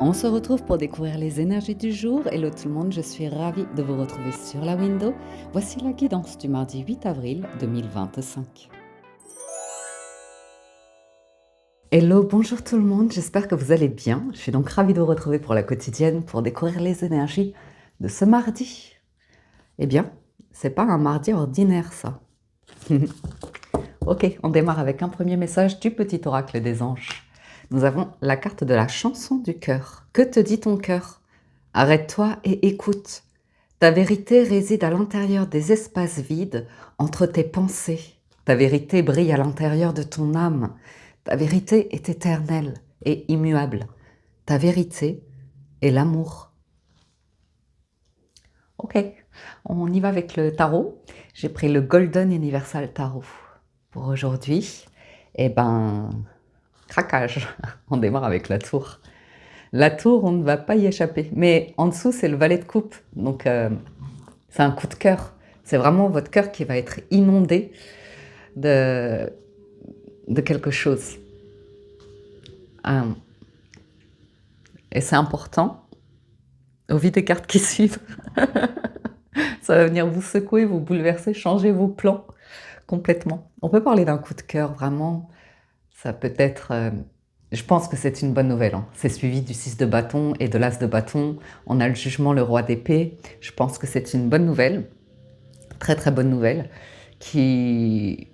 On se retrouve pour découvrir les énergies du jour. Hello tout le monde, je suis ravie de vous retrouver sur la window. Voici la guidance du mardi 8 avril 2025. Hello, bonjour tout le monde, j'espère que vous allez bien. Je suis donc ravie de vous retrouver pour la quotidienne pour découvrir les énergies de ce mardi. Eh bien, c'est pas un mardi ordinaire ça. Ok, on démarre avec un premier message du petit oracle des anges. Nous avons la carte de la chanson du cœur. Que te dit ton cœur? Arrête-toi et écoute. Ta vérité réside à l'intérieur des espaces vides entre tes pensées. Ta vérité brille à l'intérieur de ton âme. Ta vérité est éternelle et immuable. Ta vérité est l'amour. Ok, on y va avec le tarot. J'ai pris le Golden Universal Tarot pour aujourd'hui. Eh ben, craquage. On démarre avec la tour. La tour, on ne va pas y échapper. Mais en dessous, c'est le valet de coupe. Donc, c'est un coup de cœur. C'est vraiment votre cœur qui va être inondé de quelque chose. Et c'est important, au vu des cartes qui suivent. Ça va venir vous secouer, vous bouleverser, changer vos plans complètement. On peut parler d'un coup de cœur, vraiment. Ça peut être... je pense que c'est une bonne nouvelle. Hein. C'est suivi du 6 de bâton et de l'as de bâton. On a le jugement, le roi d'épée. Je pense que c'est une bonne nouvelle. Très très bonne nouvelle. Qui...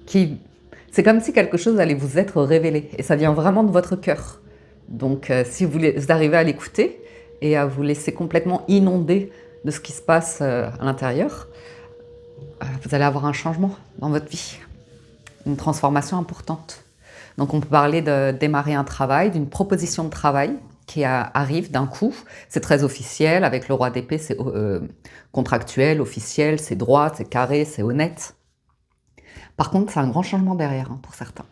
C'est comme si quelque chose allait vous être révélé. Et ça vient vraiment de votre cœur. Donc si vous arrivez à l'écouter et à vous laisser complètement inonder de ce qui se passe à l'intérieur, vous allez avoir un changement dans votre vie. Une transformation importante. Donc on peut parler de démarrer un travail, d'une proposition de travail qui arrive d'un coup. C'est très officiel, avec le roi d'épée, c'est contractuel, officiel, c'est droit, c'est carré, c'est honnête. Par contre, c'est un grand changement derrière hein, pour certains.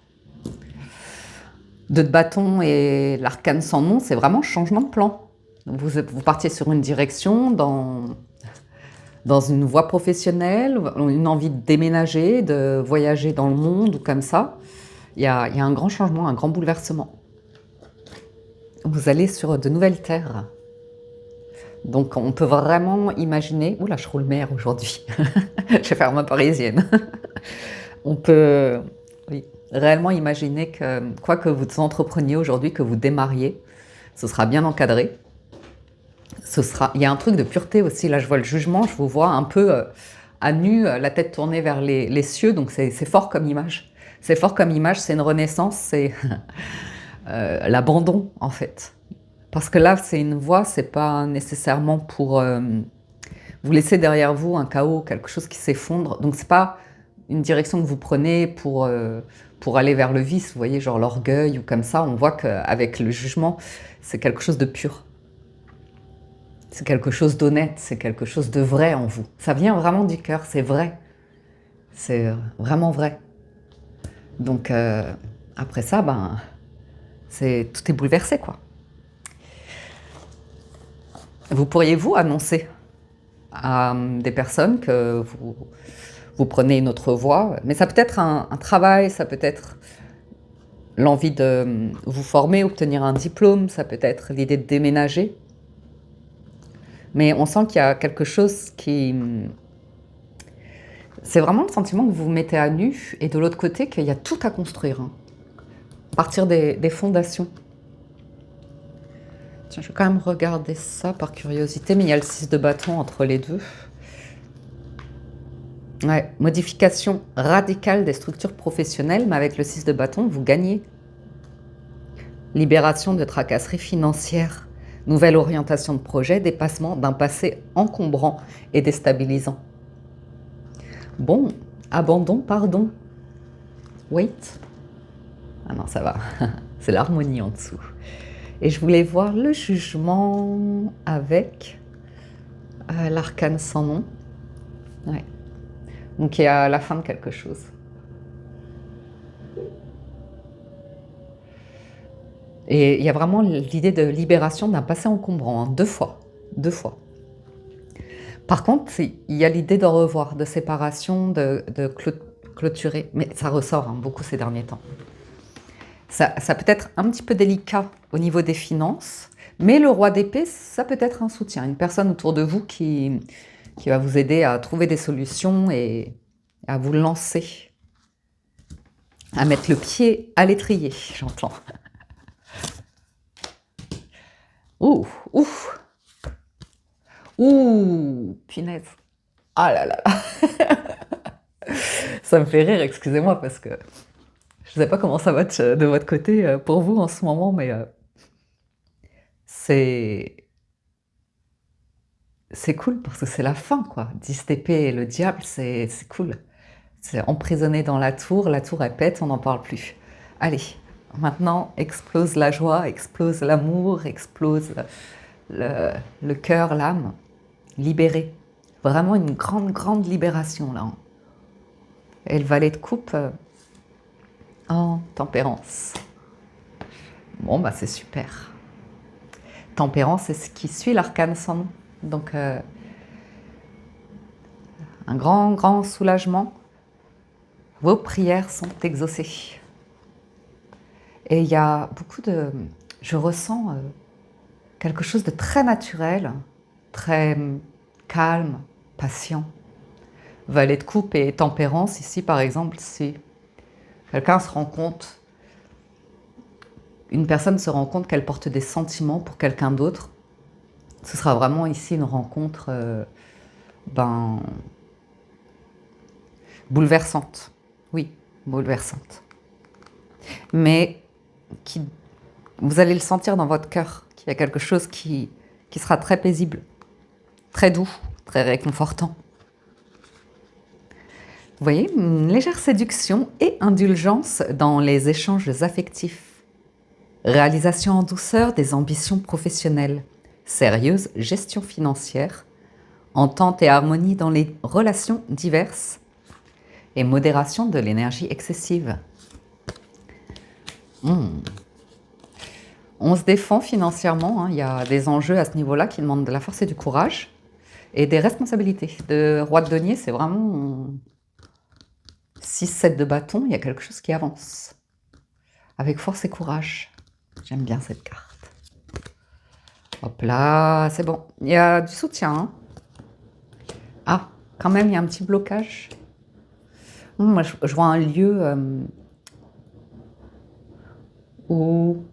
Deux de bâton et l'arcane sans nom, c'est vraiment changement de plan. Vous partiez sur une direction, dans une voie professionnelle, une envie de déménager, de voyager dans le monde ou comme ça. Il y a un grand changement, un grand bouleversement. Vous allez sur de nouvelles terres. Donc on peut vraiment imaginer... Oula, je roule mer aujourd'hui. Je vais faire ma parisienne. On peut réellement imaginer que quoi que vous entrepreniez aujourd'hui, que vous démarriez, ce sera bien encadré. Il y a un truc de pureté aussi. Là, je vois le jugement, je vous vois un peu à nu, la tête tournée vers les cieux. Donc c'est fort comme image. C'est fort comme image, c'est une renaissance, c'est l'abandon en fait. Parce que là, c'est une voie, c'est pas nécessairement pour vous laisser derrière vous un chaos, quelque chose qui s'effondre. Donc c'est pas une direction que vous prenez pour aller vers le vice, vous voyez, genre l'orgueil ou comme ça. On voit qu'avec le jugement, c'est quelque chose de pur. C'est quelque chose d'honnête, c'est quelque chose de vrai en vous. Ça vient vraiment du cœur, c'est vrai. C'est vraiment vrai. Donc après ça, ben, tout est bouleversé, quoi. Vous pourriez, vous, annoncer à des personnes que vous prenez une autre voie, mais ça peut être un travail, ça peut être l'envie de vous former, obtenir un diplôme, ça peut être l'idée de déménager. Mais on sent qu'il y a quelque chose qui... C'est vraiment le sentiment que vous vous mettez à nu, et de l'autre côté, qu'il y a tout à construire. Hein. À partir des fondations. Tiens, je vais quand même regarder ça par curiosité, mais il y a le 6 de bâton entre les deux. Ouais, modification radicale des structures professionnelles, mais avec le 6 de bâton, vous gagnez. Libération de tracasseries financières. Nouvelle orientation de projet, dépassement d'un passé encombrant et déstabilisant. Bon, abandon, pardon. Wait. Ah non, ça va. C'est l'harmonie en dessous. Et je voulais voir le jugement avec l'arcane sans nom. Ouais. Donc il y a la fin de quelque chose. Et il y a vraiment l'idée de libération d'un passé encombrant, hein, deux fois. Par contre, il y a l'idée de revoir, de séparation, de clôturer. Mais ça ressort hein, beaucoup ces derniers temps. Ça peut être un petit peu délicat au niveau des finances, mais le roi d'épée, ça peut être un soutien, une personne autour de vous qui va vous aider à trouver des solutions et à vous lancer, à mettre le pied à l'étrier, j'entends. Ouh, ouh, ouh, punaise. Ah là là là. Ça me fait rire, excusez-moi, parce que je ne sais pas comment ça va de votre côté pour vous en ce moment, mais c'est c'est cool parce que c'est la fin, quoi. 10 épées et le diable, c'est cool. C'est emprisonné dans la tour elle pète, on n'en parle plus. Allez, maintenant, explose la joie, explose l'amour, explose le, le cœur, l'âme. Libéré. Vraiment une grande, grande libération, là. Et le valet de coupe en tempérance. Bon, bah c'est super. Tempérance, c'est ce qui suit l'arcane sans nom. Donc, un grand, grand soulagement. Vos prières sont exaucées. Et il y a beaucoup de... Je ressens quelque chose de très naturel, très calme, patient. Valet de coupe et tempérance, ici par exemple, si quelqu'un se rend compte, une personne se rend compte qu'elle porte des sentiments pour quelqu'un d'autre, ce sera vraiment ici une rencontre bouleversante. Oui, bouleversante. Mais qui, vous allez le sentir dans votre cœur, qu'il y a quelque chose qui sera très paisible, très doux, très réconfortant. Vous voyez, une légère séduction et indulgence dans les échanges affectifs. Réalisation en douceur des ambitions professionnelles. Sérieuse gestion financière. Entente et harmonie dans les relations diverses. Et modération de l'énergie excessive. On se défend financièrement, hein. Il y a des enjeux à ce niveau-là qui demandent de la force et du courage. Et des responsabilités. De roi de denier, c'est vraiment 6-7 de bâton, il y a quelque chose qui avance. Avec force et courage. J'aime bien cette carte. Hop là, c'est bon. Il y a du soutien. Hein. Ah, quand même, il y a un petit blocage. Moi, je vois un lieu où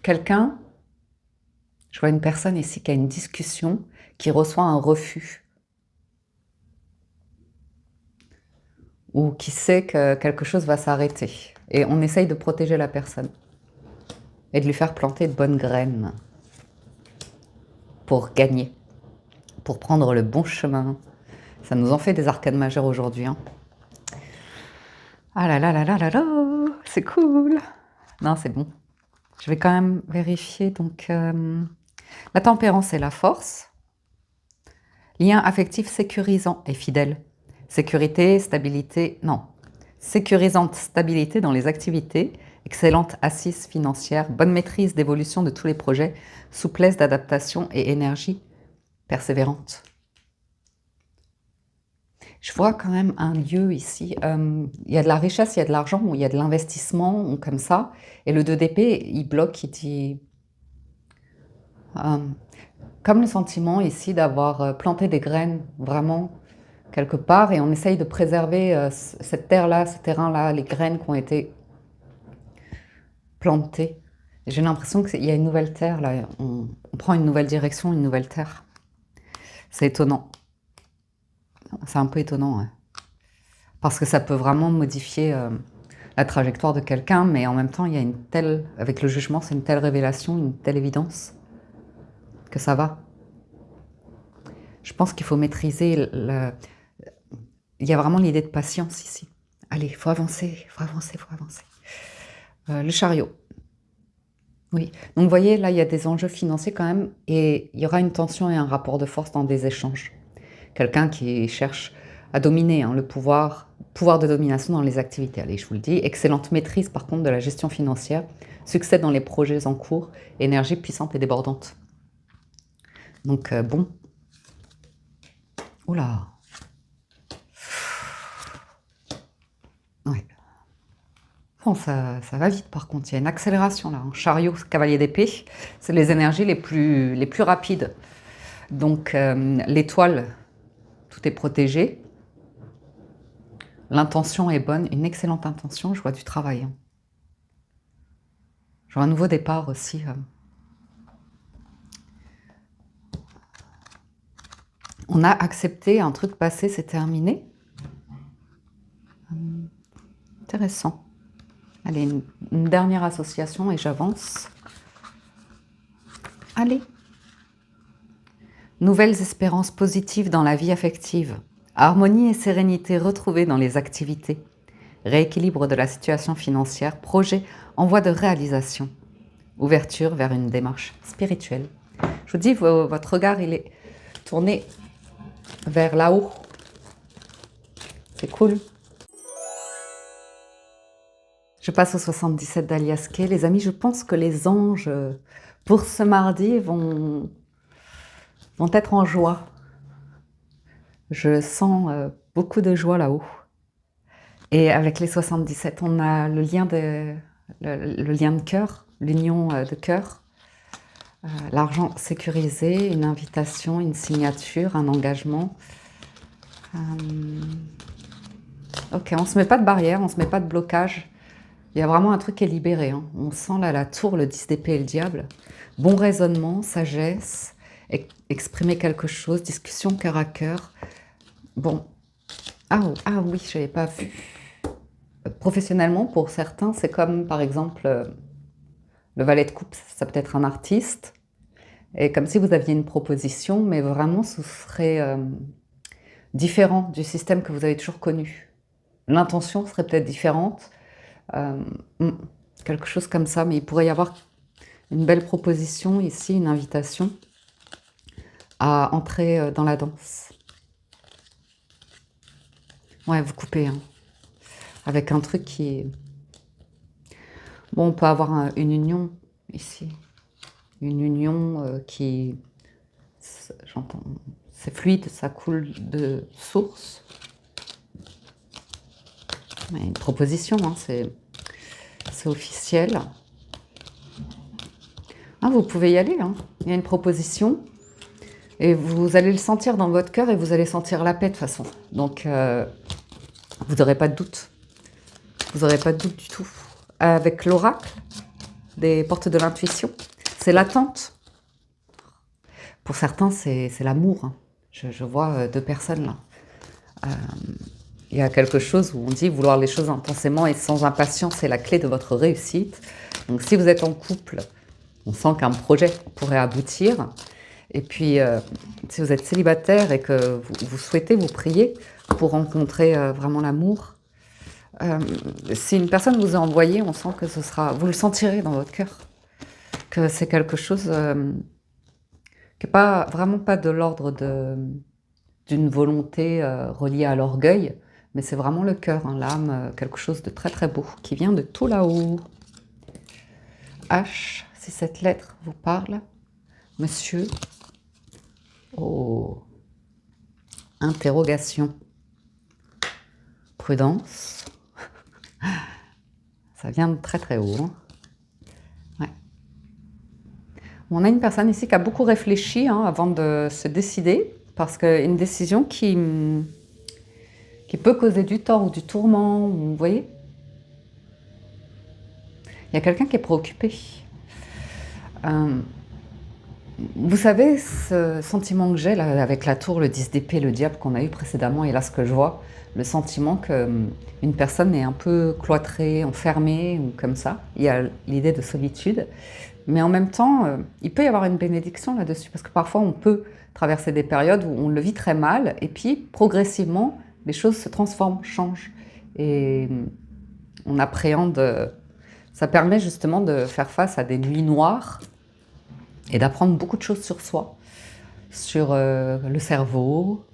quelqu'un, je vois une personne ici qui a une discussion, qui reçoit un refus. Ou qui sait que quelque chose va s'arrêter. Et on essaye de protéger la personne. Et de lui faire planter de bonnes graines. Pour gagner. Pour prendre le bon chemin. Ça nous en fait des arcanes majeures aujourd'hui. Hein. Ah là là là là là là, c'est cool. Non, c'est bon. Je vais quand même vérifier. Donc, la tempérance et la force. Lien affectif sécurisant et fidèle. Sécurité, stabilité, non. Sécurisante stabilité dans les activités. Excellente assise financière. Bonne maîtrise d'évolution de tous les projets. Souplesse d'adaptation et énergie persévérante. Je vois quand même un lieu ici. Il y a de la richesse, il y a de l'argent, ou il y a de l'investissement, ou comme ça. Et le 2 d'épée, il bloque, il dit... comme le sentiment ici d'avoir planté des graines, vraiment, quelque part. Et on essaye de préserver cette terre-là, ce terrain-là, les graines qui ont été plantées. J'ai l'impression qu'il y a une nouvelle terre, là. On prend une nouvelle direction, une nouvelle terre. C'est étonnant. C'est un peu étonnant, ouais. Parce que ça peut vraiment modifier la trajectoire de quelqu'un, mais en même temps, il y a une telle, avec le jugement, c'est une telle révélation, une telle évidence, que ça va. Je pense qu'il faut maîtriser il y a vraiment l'idée de patience ici. Allez, il faut avancer, il faut avancer, il faut avancer. Le chariot. Oui, donc vous voyez, là, il y a des enjeux financiers quand même, et il y aura une tension et un rapport de force dans des échanges. Quelqu'un qui cherche à dominer, hein, le pouvoir de domination dans les activités. Allez, je vous le dis. Excellente maîtrise, par contre, de la gestion financière. Succès dans les projets en cours. Énergie puissante et débordante. Donc, bon.. Ouais. Bon, ça va vite par contre, il y a une accélération là. Un chariot, cavalier d'épée, c'est les énergies les plus rapides. Donc l'étoile, tout est protégé. L'intention est bonne, une excellente intention, je vois du travail. Hein. Je vois un nouveau départ aussi. On a accepté un truc passé, c'est terminé. Intéressant. Allez, une dernière association et j'avance. Allez. Nouvelles espérances positives dans la vie affective. Harmonie et sérénité retrouvées dans les activités. Rééquilibre de la situation financière. Projet en voie de réalisation. Ouverture vers une démarche spirituelle. Je vous dis, votre regard, il est tourné vers là-haut. C'est cool. Je passe au 77 d'Alias Kay. Les amis, je pense que les anges, pour ce mardi, vont être en joie. Je sens beaucoup de joie là-haut. Et avec les 77, on a le lien de cœur, l'union de cœur, l'argent sécurisé, une invitation, une signature, un engagement. Ok, on ne se met pas de barrière, on ne se met pas de blocage. Il y a vraiment un truc qui est libéré. Hein. On sent là la tour, le 10 d'épée et le diable. Bon raisonnement, sagesse, exprimer quelque chose, discussion cœur à cœur. Bon. Ah oui, je n'avais pas vu. Professionnellement, pour certains, c'est comme par exemple le valet de coupe, ça peut être un artiste. Et comme si vous aviez une proposition, mais vraiment ce serait différent du système que vous avez toujours connu. L'intention serait peut-être différente. Quelque chose comme ça, mais il pourrait y avoir une belle proposition ici, une invitation à entrer dans la danse. Ouais, vous coupez, hein, avec un truc qui est... Bon, on peut avoir une union ici, une union qui... J'entends, c'est fluide, ça coule de source. Mais une proposition, hein, c'est officiel. Ah, vous pouvez y aller, hein. Il y a une proposition et vous allez le sentir dans votre cœur et vous allez sentir la paix de toute façon. Donc, vous n'aurez pas de doute. Vous n'aurez pas de doute du tout. Avec l'oracle des portes de l'intuition, c'est l'attente. Pour certains, c'est l'amour. Hein. Je vois deux personnes là. Il y a quelque chose où on dit vouloir les choses intensément et sans impatience est la clé de votre réussite. Donc si vous êtes en couple, on sent qu'un projet pourrait aboutir. Et puis si vous êtes célibataire et que vous souhaitez, vous priez pour rencontrer vraiment l'amour. Si une personne vous a envoyé, on sent que ce sera... Vous le sentirez dans votre cœur. Que c'est quelque chose qui n'est vraiment pas de l'ordre d'une volonté reliée à l'orgueil, mais c'est vraiment le cœur, hein, l'âme, quelque chose de très très beau, qui vient de tout là-haut. H, si cette lettre vous parle, monsieur. Oh, interrogation. Prudence. Ça vient de très très haut. Hein. Ouais. On a une personne ici qui a beaucoup réfléchi hein, avant de se décider, parce qu'une décision qui peut causer du tort ou du tourment, vous voyez. Il y a quelqu'un qui est préoccupé. Vous savez, ce sentiment que j'ai là, avec la tour, le 10 d'épée, le diable qu'on a eu précédemment, et là ce que je vois, le sentiment qu'une personne est un peu cloîtrée, enfermée, ou comme ça. Il y a l'idée de solitude. Mais en même temps, il peut y avoir une bénédiction là-dessus, parce que parfois on peut traverser des périodes où on le vit très mal, et puis progressivement, les choses se transforment, changent. Et on appréhende... Ça permet justement de faire face à des nuits noires et d'apprendre beaucoup de choses sur soi, sur le cerveau,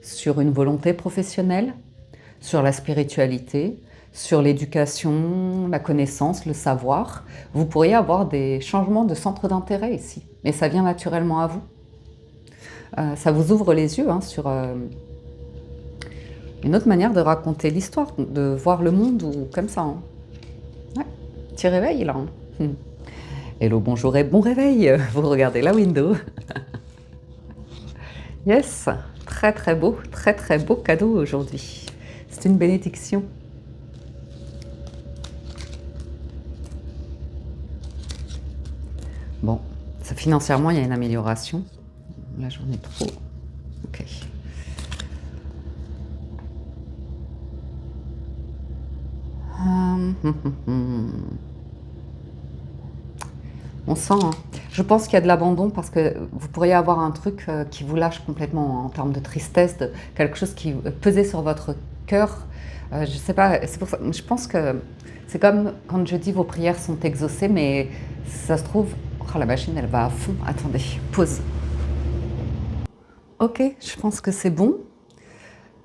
sur une volonté professionnelle, sur la spiritualité, sur l'éducation, la connaissance, le savoir. Vous pourriez avoir des changements de centre d'intérêt ici, mais ça vient naturellement à vous. Ça vous ouvre les yeux hein, sur une autre manière de raconter l'histoire, de voir le monde ou comme ça. Hein. Petit réveil là. Hello, bonjour et bon réveil. Vous regardez la window. Yes, très beau cadeau aujourd'hui. C'est une bénédiction. Bon, financièrement, il y a une amélioration. Là, j'en ai trop. Ok. On sent, hein. Je pense qu'il y a de l'abandon parce que vous pourriez avoir un truc qui vous lâche complètement, hein, en termes de tristesse, quelque chose qui pesait sur votre cœur. Je sais pas, c'est pour ça, je pense que c'est comme quand je dis vos prières sont exaucées, mais ça se trouve, oh, la machine elle va à fond. Attendez, pause. Ok, je pense que c'est bon.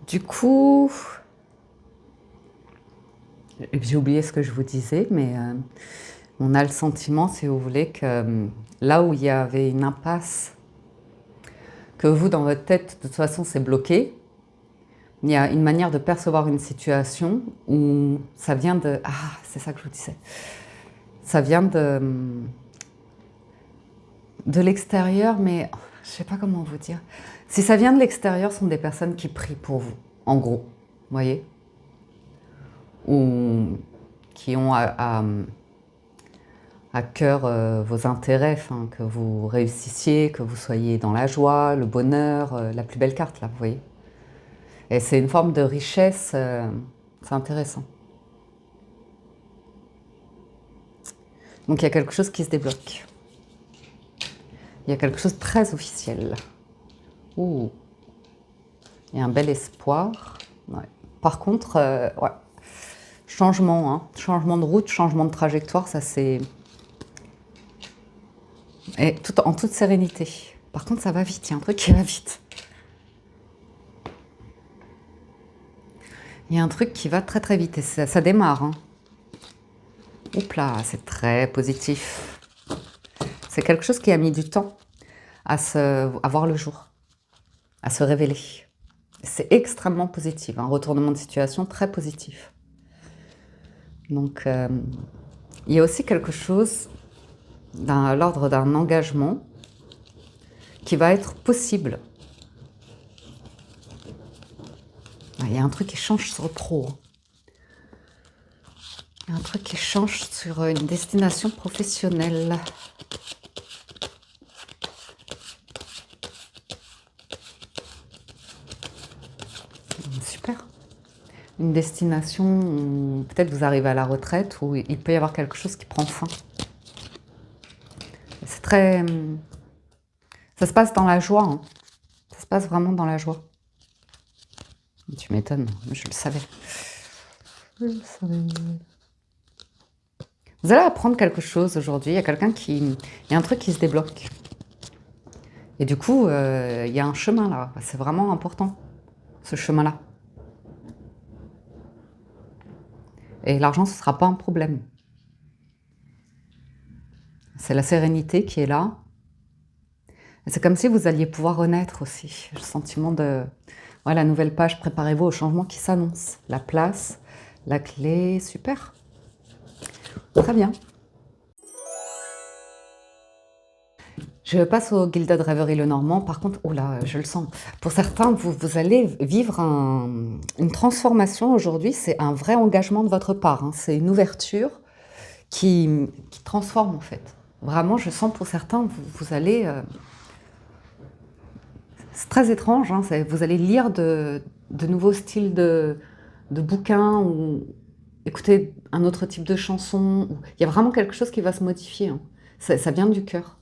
Du coup, j'ai oublié ce que je vous disais, mais on a le sentiment, si vous voulez, que là où il y avait une impasse, que vous, dans votre tête, de toute façon, c'est bloqué, il y a une manière de percevoir une situation où ça vient de... Ah, c'est ça que je vous disais. Ça vient de l'extérieur, mais je ne sais pas comment vous dire. Si ça vient de l'extérieur, ce sont des personnes qui prient pour vous, en gros, vous voyez, ou qui ont à cœur vos intérêts, que vous réussissiez, que vous soyez dans la joie, le bonheur, la plus belle carte là, vous voyez. Et c'est une forme de richesse, c'est intéressant. Donc il y a quelque chose qui se débloque. Il y a quelque chose de très officiel. Ouh. Il y a un bel espoir. Ouais. Par contre, ouais. Changement, hein. Changement de route, changement de trajectoire, ça c'est... Et en toute sérénité. Par contre, ça va vite, il y a un truc qui va vite. Il y a un truc qui va très vite et ça démarre. Hein. Oups là, c'est très positif. C'est quelque chose qui a mis du temps à voir le jour, à se révéler. C'est extrêmement positif, un retournement de situation très positif. Donc, il y a aussi quelque chose à l'ordre d'un engagement qui va être possible. Il y a un truc qui change sur le pro. Il y a un truc qui change sur une destination professionnelle. Super. Une destination où peut-être vous arrivez à la retraite, où il peut y avoir quelque chose qui prend fin. C'est très... Ça se passe dans la joie. Hein. Ça se passe vraiment dans la joie. Tu m'étonnes, je le savais. Je le savais. Vous allez apprendre quelque chose aujourd'hui. Il y a quelqu'un qui... Il y a un truc qui se débloque. Et du coup, il y a un chemin là. C'est vraiment important, ce chemin-là. Et l'argent, ce ne sera pas un problème. C'est la sérénité qui est là. C'est comme si vous alliez pouvoir renaître aussi. Le sentiment de... Ouais, la nouvelle page, préparez-vous au changement qui s'annonce. La place, la clé, super. Très bien. Je passe au Gilded Rêverie Lenormand. Par contre, oh là, je le sens. Pour certains, vous allez vivre une transformation aujourd'hui. C'est un vrai engagement de votre part. Hein. C'est une ouverture qui transforme en fait. Vraiment, je sens pour certains, vous allez... c'est très étrange. Hein. Vous allez lire de nouveaux styles de bouquins ou écouter un autre type de chanson. Il y a vraiment quelque chose qui va se modifier. Hein. Ça vient du cœur.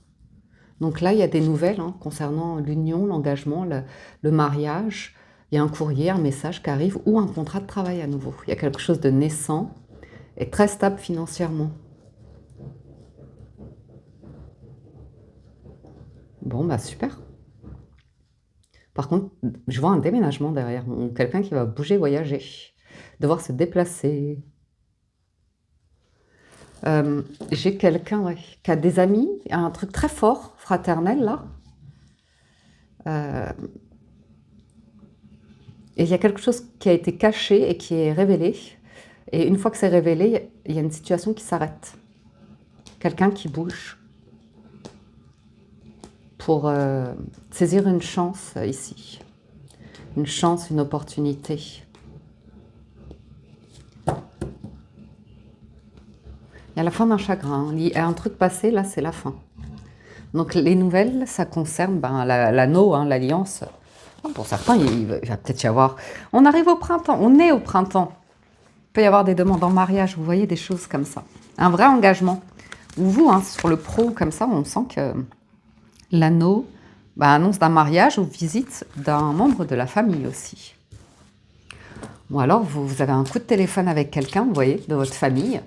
Donc là, il y a des nouvelles concernant l'union, l'engagement, le mariage. Il y a un courrier, un message qui arrive ou un contrat de travail à nouveau. Il y a quelque chose de naissant et très stable financièrement. Bon, bah super. Par contre, je vois un déménagement derrière. Quelqu'un qui va bouger, voyager, devoir se déplacer. J'ai quelqu'un qui a des amis, un truc très fort, fraternel, là. Et il y a quelque chose qui a été caché et qui est révélé. Et une fois que c'est révélé, il y a une situation qui s'arrête. quelqu'un qui bouge pour saisir une chance ici. Une chance, une opportunité. Il y a la fin d'un chagrin. Il y a un truc passé, là, c'est la fin. Donc, les nouvelles, ça concerne l'anneau, hein, l'alliance. Pour certains, il va peut-être y avoir... On arrive au printemps, on est au printemps. Il peut y avoir des demandes en mariage, vous voyez, des choses comme ça. Un vrai engagement. Ou vous, hein, sur le pro, comme ça, on sent que l'anneau annonce d'un mariage ou visite d'un membre de la famille aussi. Ou alors, vous avez un coup de téléphone avec quelqu'un, vous voyez, de votre famille,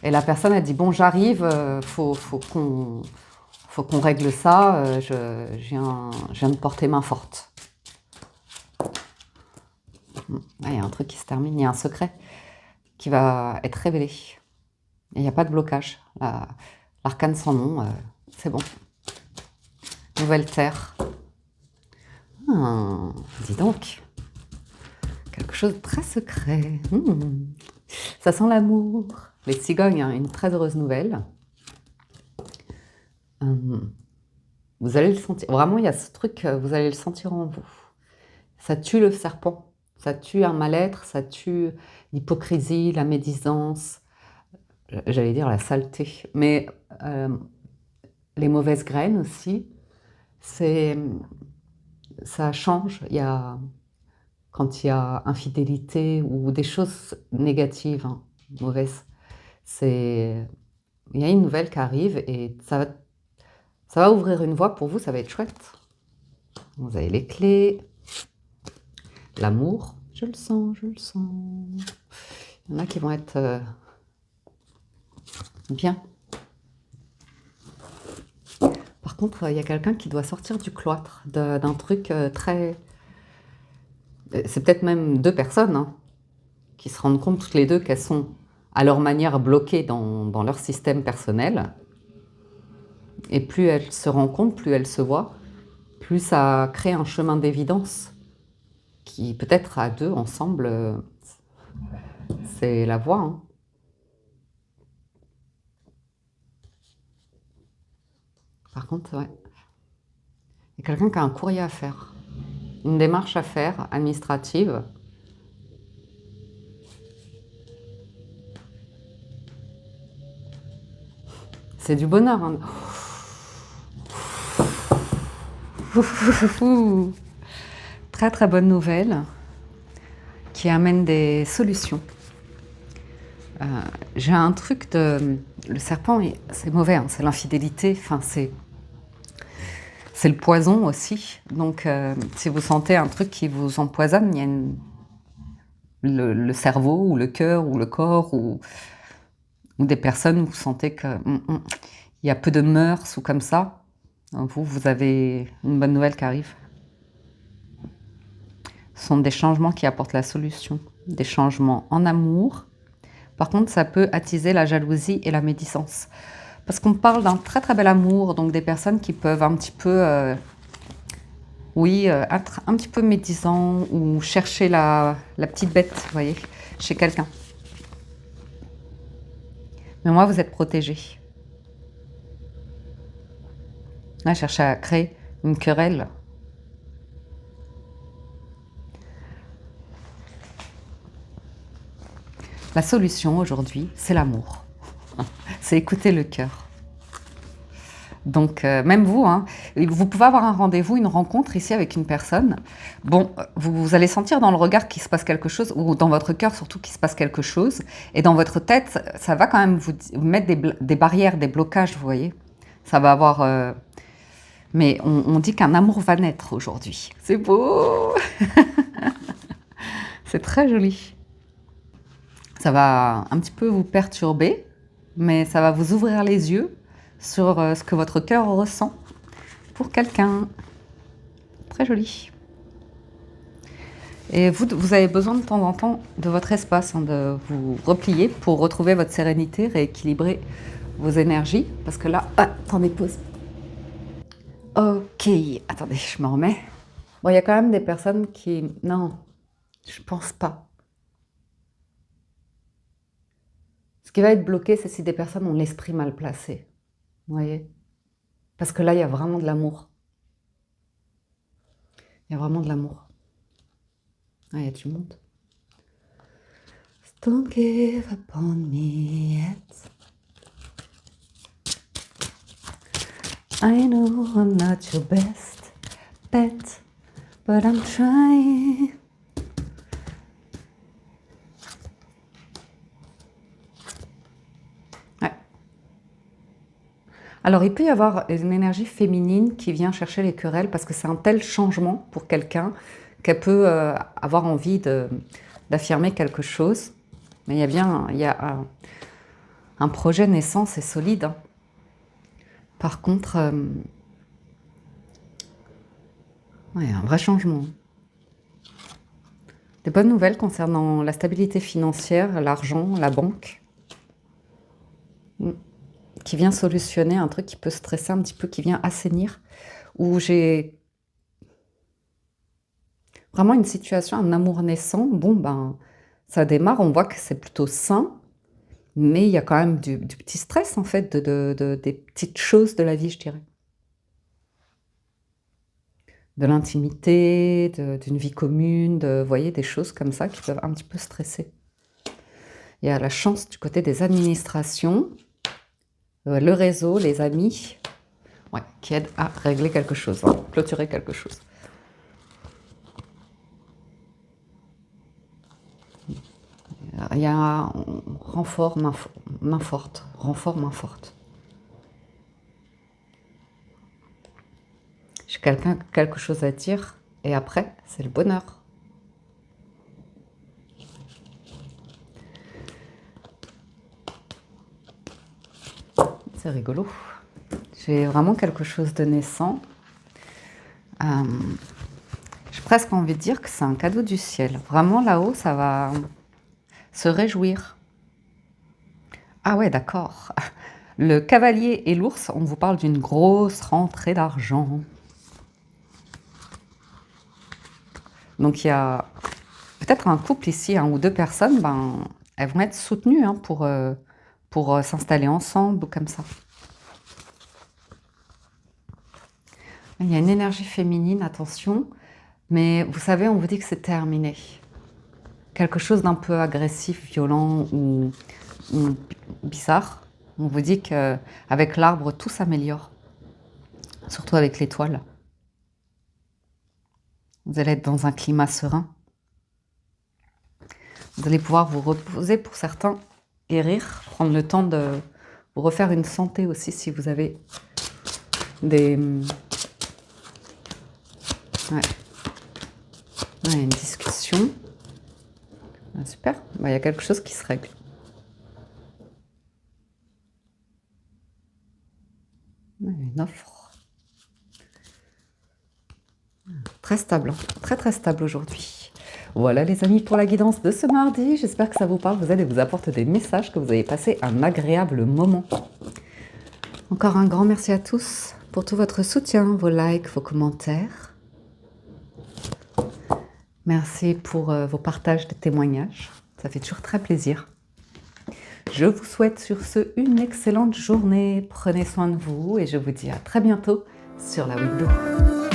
et la personne a dit, bon, j'arrive, faut qu'on règle ça, je viens de porter main forte. Il y a un truc qui se termine, il y a un secret qui va être révélé. Et il n'y a pas de blocage. L'arcane sans nom, c'est bon. Nouvelle terre. Dis donc. Quelque chose de très secret. Ça sent l'amour. Les cigognes, hein, une très heureuse nouvelle. Vous allez le sentir. Vraiment, il y a ce truc, vous allez le sentir en vous. Ça tue le serpent. Ça tue un mal-être, ça tue l'hypocrisie, la médisance, j'allais dire la saleté. Mais les mauvaises graines aussi, ça change. Quand il y a infidélité ou des choses négatives, hein, mauvaises, il y a une nouvelle qui arrive et ça va ouvrir une voie pour vous, ça va être chouette. Vous avez les clés, l'amour, je le sens, je le sens. Il y en a qui vont être bien. Par contre, il y a quelqu'un qui doit sortir du cloître, d'un truc très... C'est peut-être même deux personnes, hein, qui se rendent compte toutes les deux qu'elles sont à leur manière bloquées dans leur système personnel. Et plus elles se rencontrent, plus elles se voient, plus ça crée un chemin d'évidence qui peut-être à deux ensemble, c'est la voie. Hein. Par contre, ouais. Il y a quelqu'un qui a un courrier à faire, une démarche à faire, administrative. C'est du bonheur. Hein. Très très bonne nouvelle qui amène des solutions. J'ai un truc de... Le serpent, c'est mauvais, hein, c'est l'infidélité, enfin c'est le poison aussi. Donc si vous sentez un truc qui vous empoisonne, il y a le cerveau ou le cœur ou le corps ou des personnes où vous sentez que il y a peu de mœurs ou comme ça, vous avez une bonne nouvelle qui arrive. Ce sont des changements qui apportent la solution, des changements en amour. Par contre, ça peut attiser la jalousie et la médisance. Parce qu'on parle d'un très très bel amour, donc des personnes qui peuvent un petit peu, être un petit peu médisants ou chercher la petite bête, vous voyez, chez quelqu'un. Mais moi, vous êtes protégés. Là, chercher à créer une querelle. La solution aujourd'hui, c'est l'amour. C'est écouter le cœur. Donc, même vous, hein, vous pouvez avoir un rendez-vous, une rencontre ici avec une personne. Bon, vous allez sentir dans le regard qu'il se passe quelque chose, ou dans votre cœur surtout qu'il se passe quelque chose. Et dans votre tête, ça va quand même vous mettre des barrières, des blocages, vous voyez. Ça va avoir... Mais on dit qu'un amour va naître aujourd'hui. C'est beau. C'est très joli. Ça va un petit peu vous perturber, mais ça va vous ouvrir les yeux sur ce que votre cœur ressent pour quelqu'un. Très joli. Et vous avez besoin de temps en temps de votre espace, hein, de vous replier pour retrouver votre sérénité, rééquilibrer vos énergies. Parce que là, attendez, pause. Ok, attendez, je me remets. Bon, il y a quand même des personnes qui... Non, je pense pas. Ce qui va être bloqué, c'est si des personnes ont l'esprit mal placé. Vous voyez? Parce que là, il y a vraiment de l'amour. Il y a vraiment de l'amour. Ah, il y a du monde. Don't give up on me yet. I know I'm not your best bet, but I'm trying. Ouais. Alors, il peut y avoir une énergie féminine qui vient chercher les querelles parce que c'est un tel changement pour quelqu'un qu'elle peut avoir envie d'affirmer quelque chose. Mais il y a un projet naissant, c'est solide. Hein. Par contre, ouais, un vrai changement. Des bonnes nouvelles concernant la stabilité financière, l'argent, la banque, qui vient solutionner un truc qui peut stresser un petit peu, qui vient assainir, où j'ai vraiment une situation, un amour naissant. Bon, ben, ça démarre, on voit que c'est plutôt sain, mais il y a quand même du petit stress, en fait, des petites choses de la vie, je dirais. De l'intimité, d'une vie commune, vous voyez, des choses comme ça qui peuvent un petit peu stresser. Il y a la chance du côté des administrations, le réseau, les amis, ouais, qui aident à régler quelque chose, hein, clôturer quelque chose. Il y a un renfort, main forte, renfort, main forte. J'ai quelque chose à dire, et après, c'est le bonheur. C'est rigolo. J'ai vraiment quelque chose de naissant. J'ai presque envie de dire que c'est un cadeau du ciel. Vraiment, là-haut, ça va se réjouir. Ah ouais, d'accord. Le cavalier et l'ours, on vous parle d'une grosse rentrée d'argent. Donc il y a peut-être un couple ici, un ou deux personnes, ben, elles vont être soutenues hein, pour s'installer ensemble ou comme ça. Il y a une énergie féminine, attention, mais vous savez, on vous dit que c'est terminé. Quelque chose d'un peu agressif, violent ou bizarre. On vous dit qu'avec l'arbre, tout s'améliore, surtout avec l'étoile. Vous allez être dans un climat serein. Vous allez pouvoir vous reposer pour certains et rire, prendre le temps de vous refaire une santé aussi si vous avez des... Ouais. Ouais, une discussion. Ah, super, bah, y a quelque chose qui se règle. Ouais, une offre. Très stable, très très stable aujourd'hui. Voilà les amis pour la guidance de ce mardi. J'espère que ça vous parle, vous aide et vous apporte des messages, que vous avez passé un agréable moment. Encore un grand merci à tous pour tout votre soutien, vos likes, vos commentaires. Merci pour vos partages de témoignages. Ça fait toujours très plaisir. Je vous souhaite sur ce une excellente journée. Prenez soin de vous et je vous dis à très bientôt sur la window.